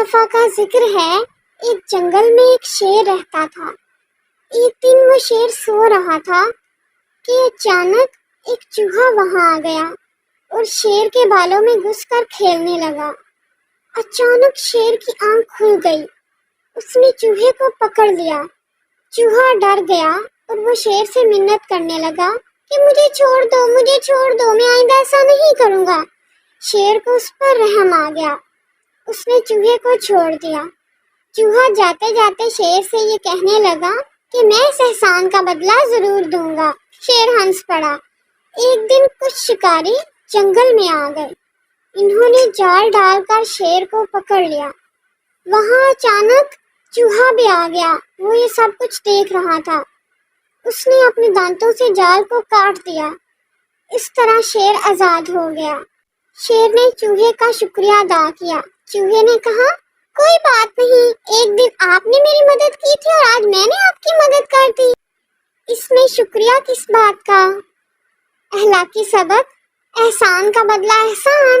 دفعہ کا ذکر ہے، ایک جنگل میں ایک شیر رہتا تھا۔ ایک دن وہ شیر سو رہا تھا کہ اچانک ایک چوہا وہاں آ گیا اور شیر کے بالوں میں گھس کر کھیلنے لگا۔ اچانک شیر کی آنکھ کھل گئی، اس نے چوہے کو پکڑ لیا۔ چوہا ڈر گیا اور وہ شیر سے منت کرنے لگا کہ مجھے چھوڑ دو، مجھے چھوڑ دو، میں آئندہ ایسا نہیں کروں گا۔ شیر کو اس پر رحم آ گیا، اس نے چوہے کو چھوڑ دیا۔ چوہا جاتے جاتے شیر سے یہ کہنے لگا کہ میں اس احسان کا بدلہ ضرور دوں گا۔ شیر ہنس پڑا۔ ایک دن کچھ شکاری جنگل میں آ گئے، انہوں نے جال ڈال کر شیر کو پکڑ لیا۔ وہاں اچانک چوہا بھی آ گیا، وہ یہ سب کچھ دیکھ رہا تھا۔ اس نے اپنے دانتوں سے جال کو کاٹ دیا، اس طرح شیر آزاد ہو گیا۔ شیر نے چوہے کا شکریہ ادا کیا۔ چوہے نے کہا کوئی بات نہیں، ایک دن آپ نے میری مدد کی تھی اور آج میں نے آپ کی مدد کر دی، اس میں شکریہ کس بات کا؟ اخلاقی سبق، احسان کا بدلہ احسان۔